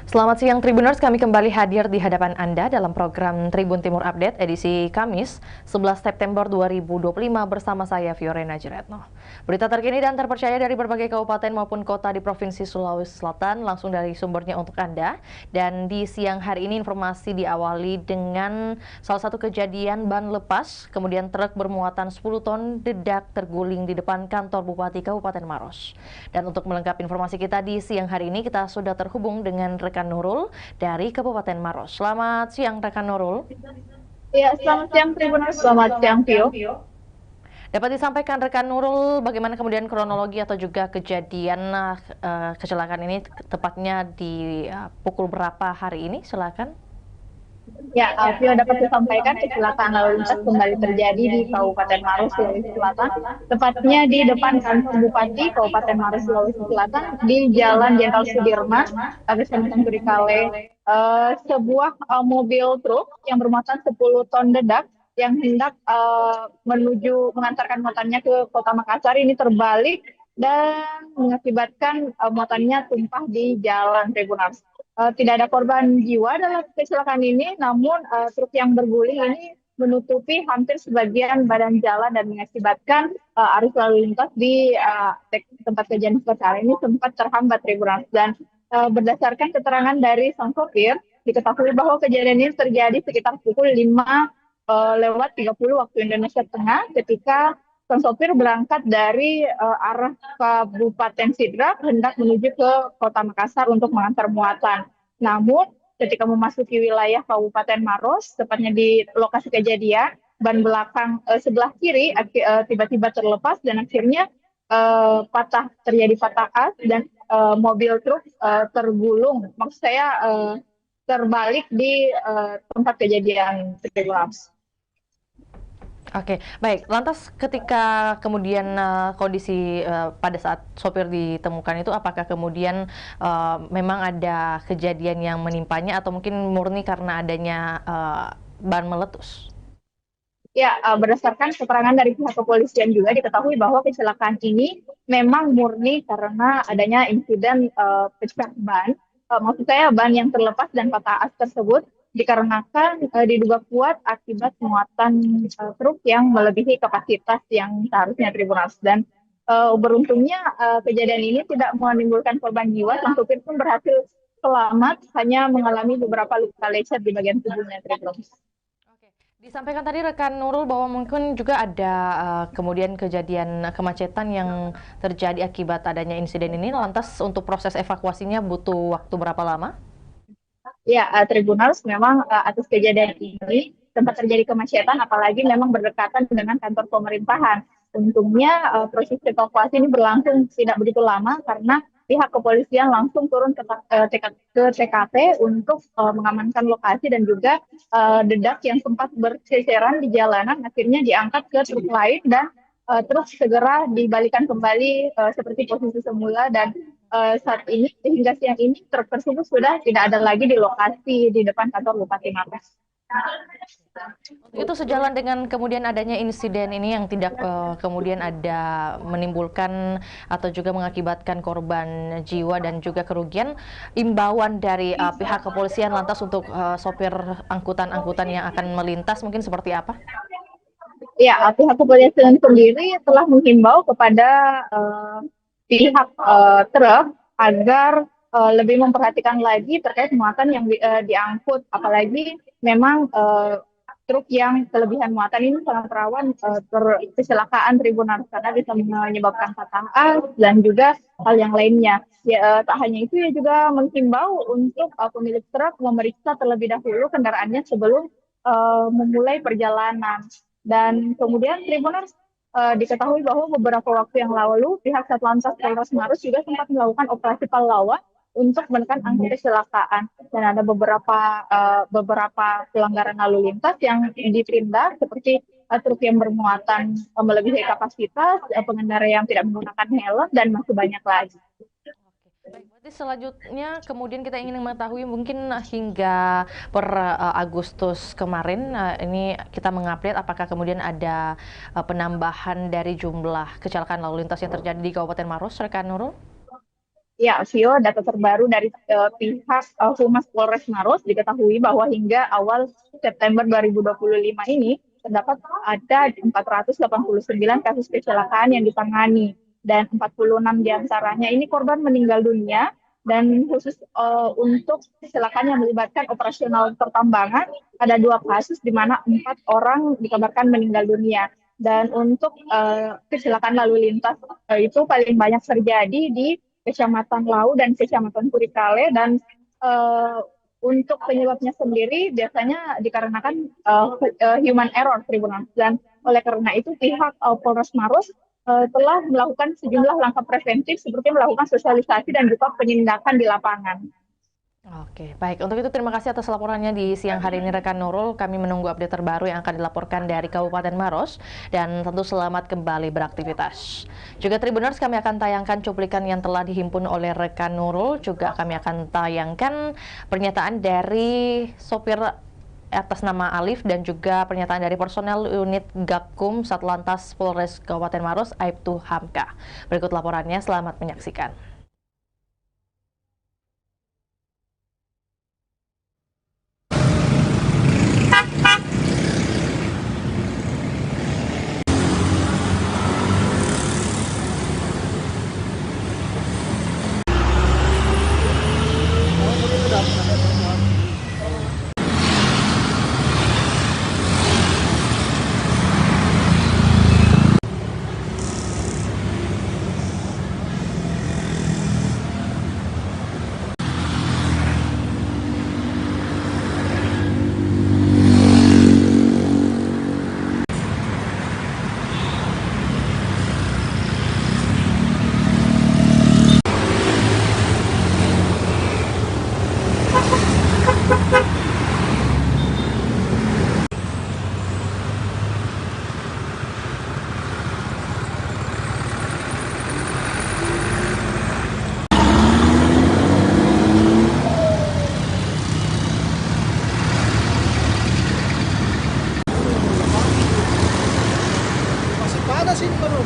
Selamat siang Tribuners, kami kembali hadir di hadapan Anda dalam program Tribun Timur Update edisi Kamis 11 September 2025 bersama saya Fiorena Jeretno. Berita terkini dan terpercaya dari berbagai kabupaten maupun kota di Provinsi Sulawesi Selatan langsung dari sumbernya untuk Anda. Dan di siang hari ini informasi diawali dengan salah satu kejadian ban lepas, kemudian truk bermuatan 10 ton dedak terguling di depan kantor Bupati Kabupaten Maros. Dan untuk melengkapi informasi kita di siang hari ini kita sudah terhubung dengan rekan Nurul dari Kabupaten Maros. Selamat siang rekan Nurul. Ya, selamat siang Tribuners, selamat siang Tio. Dapat disampaikan rekan Nurul bagaimana kemudian kronologi atau juga kejadian kecelakaan ini tepatnya di pukul berapa hari ini? Silakan. Ya, Tio dapat disampaikan kecelakaan lalu lintas kembali terjadi di Kabupaten Maros, Sulawesi Selatan, tepatnya di depan kantor Bupati Kabupaten Maros, Sulawesi Selatan, di Jalan Jenderal Sudirman, Kecamatan Surikale. Sebuah mobil truk yang bermuatan 10 ton dedak yang hendak menuju mengantarkan muatannya ke Kota Makassar ini terbalik dan mengakibatkan muatannya tumpah di jalan Tribunars. Tidak ada korban jiwa dalam kecelakaan ini, namun truk yang berguling ini menutupi hampir sebagian badan jalan dan mengakibatkan arus lalu lintas di tempat kejadian perkara ini sempat terhambat Tribunars. Dan berdasarkan keterangan dari sang sopir, diketahui bahwa kejadian ini terjadi sekitar pukul 5 lewat 30 waktu Indonesia Tengah ketika sang sopir berangkat dari arah Kabupaten Sidrap hendak menuju ke Kota Makassar untuk mengantar muatan. Namun ketika memasuki wilayah Kabupaten Maros, tepatnya di lokasi kejadian, ban belakang sebelah kiri tiba-tiba terlepas dan akhirnya terjadi patah as dan mobil truk tergulung. Maksud saya terbalik di tempat kejadian terjadi. Oke, baik. Lantas ketika kemudian kondisi pada saat sopir ditemukan itu, apakah kemudian memang ada kejadian yang menimpanya atau mungkin murni karena adanya ban meletus? Ya, berdasarkan keterangan dari pihak kepolisian juga diketahui bahwa kecelakaan ini memang murni karena adanya insiden pecah ban. Maksud saya ban yang terlepas dan patah as tersebut dikarenakan diduga kuat akibat muatan truk yang melebihi kapasitas yang seharusnya Tribunals. Dan beruntungnya kejadian ini tidak menimbulkan korban jiwa, sang supir pun berhasil selamat, hanya mengalami beberapa luka lecet di bagian tubuhnya Tribunals. Disampaikan tadi rekan Nurul bahwa mungkin juga ada kemudian kejadian kemacetan yang terjadi akibat adanya insiden ini. Lantas untuk proses evakuasinya butuh waktu berapa lama? Ya, Tribunals memang atas kejadian ini sempat terjadi kemacetan, apalagi memang berdekatan dengan kantor pemerintahan. Untungnya proses evakuasi ini berlangsung tidak begitu lama karena pihak kepolisian langsung turun ke TKP untuk mengamankan lokasi dan juga dedak yang sempat berceceran di jalanan akhirnya diangkat ke truk lain dan terus segera dibalikan kembali seperti posisi semula. Dan saat ini hingga siang ini truk tersebut sudah tidak ada lagi di lokasi di depan kantor Bupati Maros. Itu sejalan dengan kemudian adanya insiden ini yang tidak kemudian ada menimbulkan atau juga mengakibatkan korban jiwa dan juga kerugian. Imbauan dari pihak kepolisian lantas untuk sopir angkutan-angkutan yang akan melintas mungkin seperti apa? Ya, pihak kepolisian sendiri telah menghimbau kepada pihak truk agar lebih memperhatikan lagi terkait muatan yang diangkut, apalagi memang truk yang kelebihan muatan ini sangat rawan kecelakaan Tribunars karena bisa menyebabkan patah as dan juga hal yang lainnya. Ya, tak hanya itu, ya juga menghimbau untuk pemilik truk memeriksa terlebih dahulu kendaraannya sebelum memulai perjalanan. Dan kemudian Tribunars diketahui bahwa beberapa waktu yang lalu pihak Satlantas Polres Maros juga sempat melakukan operasi pahlawan untuk menekan angka kecelakaan, dan ada beberapa pelanggaran lalu lintas yang ditindak seperti truk yang bermuatan melebihi kapasitas, pengendara yang tidak menggunakan helm, dan masih banyak lagi. Baik, berarti selanjutnya kemudian kita ingin mengetahui mungkin hingga per Agustus kemarin ini kita mengupdate apakah kemudian ada penambahan dari jumlah kecelakaan lalu lintas yang terjadi di Kabupaten Maros, rekan Nurul? Ya, Vio, data terbaru dari pihak Humas Polres Maros diketahui bahwa hingga awal September 2025 ini terdapat ada 489 kasus kecelakaan yang ditangani dan 46 diantaranya ini korban meninggal dunia dan khusus untuk kecelakaan yang melibatkan operasional pertambangan ada 2 kasus di mana 4 orang dikabarkan meninggal dunia dan untuk kecelakaan lalu lintas itu paling banyak terjadi di Kecamatan Lau dan Kecamatan Kurikale dan uh, untuk penyebabnya sendiri biasanya dikarenakan human error Tribunal dan oleh karena itu pihak Polres Maros telah melakukan sejumlah langkah preventif seperti melakukan sosialisasi dan juga penindakan di lapangan. Oke, baik. Untuk itu terima kasih atas laporannya di siang hari ini rekan Nurul. Kami menunggu update terbaru yang akan dilaporkan dari Kabupaten Maros dan tentu selamat kembali beraktivitas. Juga Tribuners, kami akan tayangkan cuplikan yang telah dihimpun oleh rekan Nurul. Juga kami akan tayangkan pernyataan dari sopir atas nama Alif dan juga pernyataan dari personel unit Gakum Satlantas Polres Kabupaten Maros Aibtu Hamka. Berikut laporannya, selamat menyaksikan. Panas ini baru.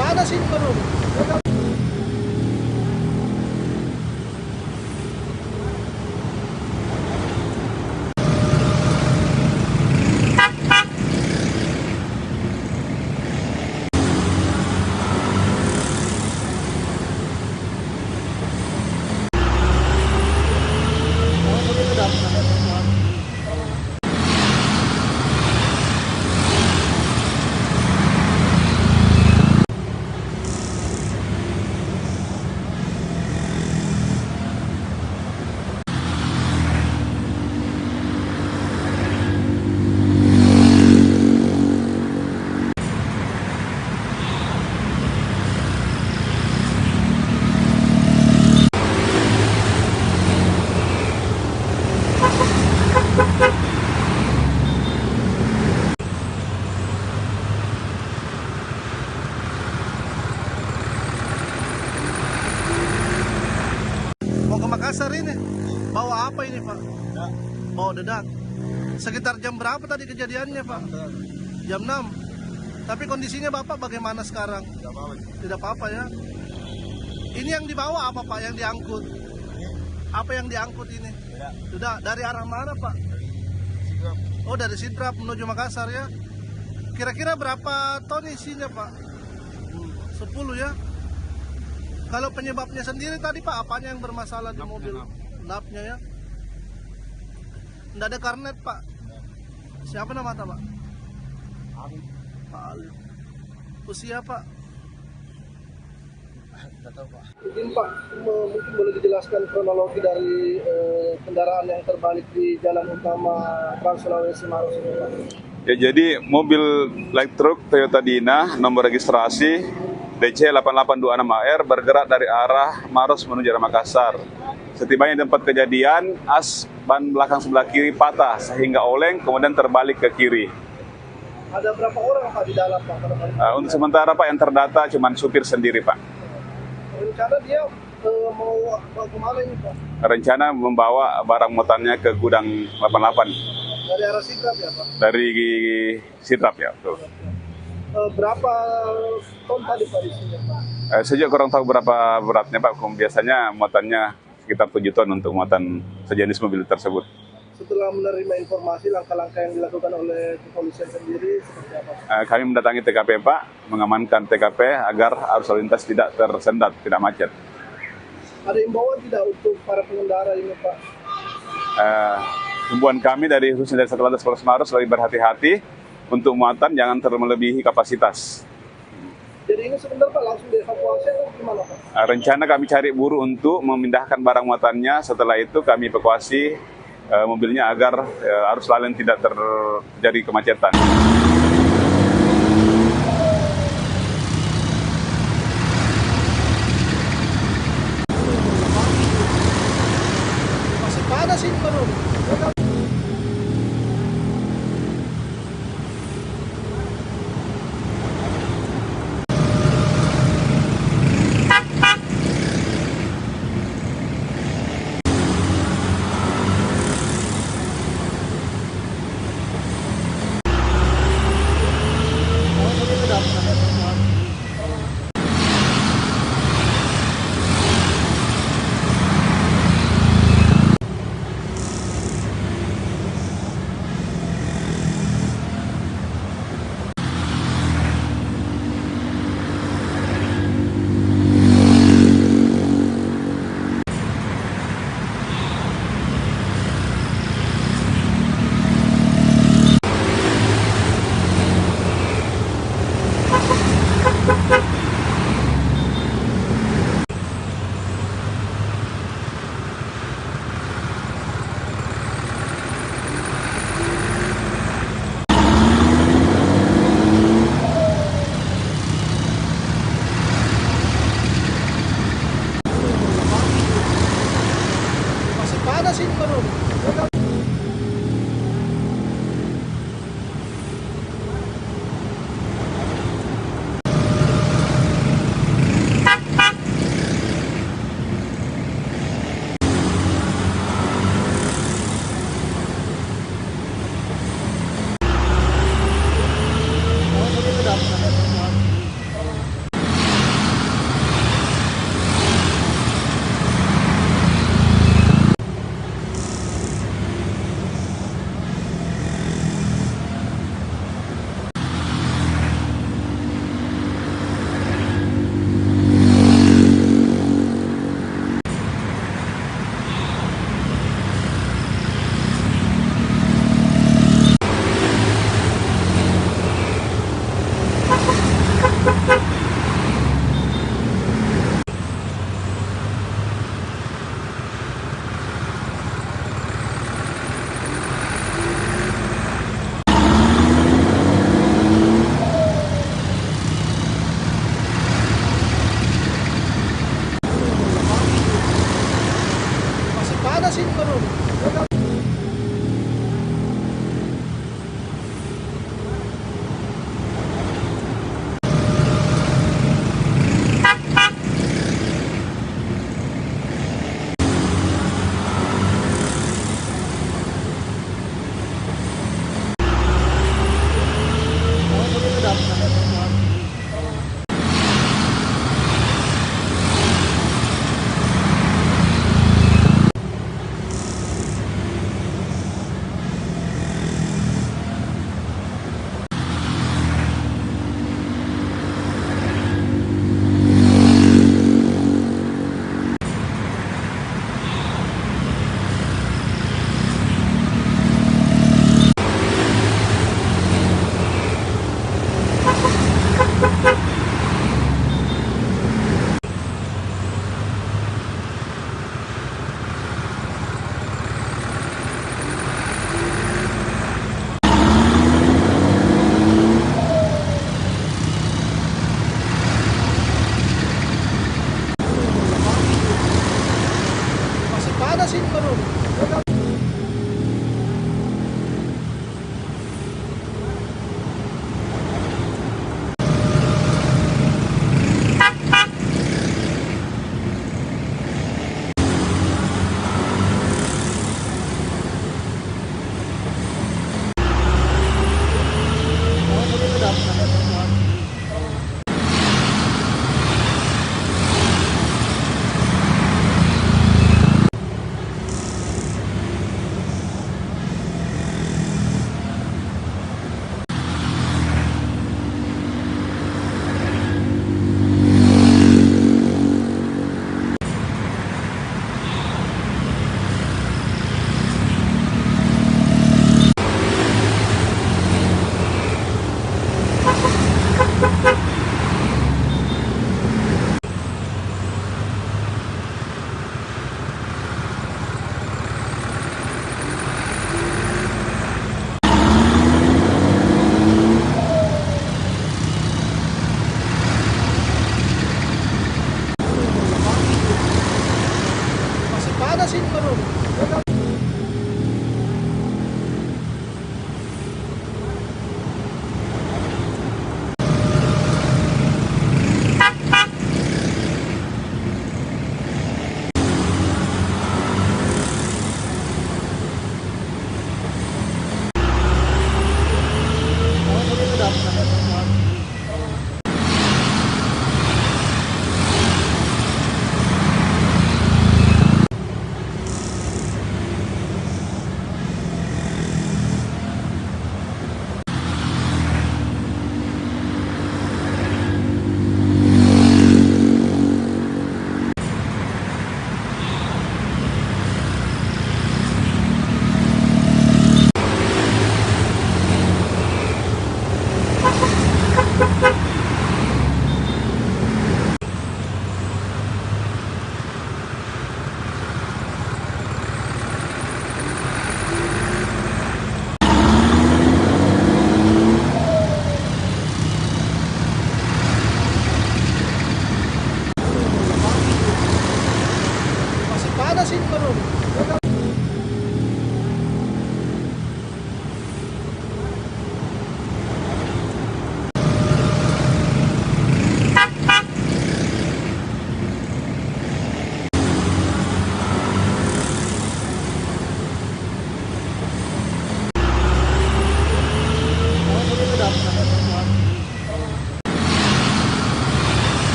Panas ini baru. Mau ke Makassar ini. Bawa apa ini, Pak? Bawa dedak. Sekitar jam berapa tadi kejadiannya, Pak? Jam 6. Tapi kondisinya Bapak bagaimana sekarang? Tidak apa-apa ya. Ini yang dibawa apa, Pak? Yang diangkut? Apa yang diangkut ini? Sudah dari arah mana Pak? Oh dari Sidrap menuju Makassar ya. Kira-kira berapa ton isinya Pak? 10 ya. Kalau penyebabnya sendiri tadi Pak, apanya yang bermasalah di mobil? Lapnya ya. Tidak ada karnet Pak. Siapa nama Pak? Pak Ali. Usia Pak? Tidak tahu Pak. Mungkin Pak, mungkin boleh dijelaskan kronologi dari kendaraan yang terbalik di jalan utama Trans Sulawesi Maros ini Pak? Ya, jadi mobil light truck Toyota Dina nomor registrasi DC 8826AR bergerak dari arah Maros menuju arah Makassar. Setibanya di tempat kejadian, as ban belakang sebelah kiri patah sehingga oleng kemudian terbalik ke kiri. Ada berapa orang Pak di dalam Pak? Untuk sementara Pak yang terdata cuma supir sendiri Pak. Rencana dia mau kemana ini Pak? Rencana membawa barang muatannya ke gudang 88. Dari arah Sidrap ya Pak? Dari Sidrap ya. Tuh. Berapa ton tadi Pak isinya Pak? Saya juga kurang tahu berapa beratnya Pak. Biasanya muatannya sekitar 7 ton untuk muatan sejenis mobil tersebut. Setelah menerima informasi, langkah-langkah yang dilakukan oleh kepolisian sendiri seperti apa? Kami mendatangi TKP Pak, mengamankan TKP agar arus lalu lintas tidak tersendat, tidak macet. Ada imbauan tidak untuk para pengendara ini Pak? Himbauan kami khususnya dari Satlantas Polres Maros lebih berhati-hati untuk muatan jangan melebihi kapasitas. Jadi ini sebentar Pak langsung dievakuasi atau gimana Pak? Rencana kami cari buruh untuk memindahkan barang muatannya, setelah itu kami evakuasi mobilnya agar arus lalu lintas tidak terjadi kemacetan. Masih panas ini baru.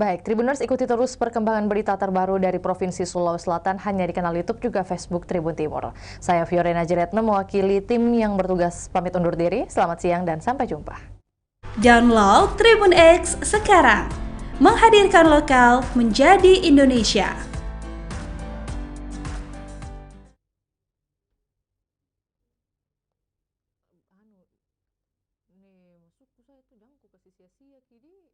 Baik, Tribuners ikuti terus perkembangan berita terbaru dari Provinsi Sulawesi Selatan hanya di kanal YouTube juga Facebook Tribun Timur. Saya Fiorena Jiretno mewakili tim yang bertugas pamit undur diri. Selamat siang dan sampai jumpa. Download Tribun X sekarang. Menghadirkan lokal menjadi Indonesia. Masuk saya tuh jangku ke sia-sia kini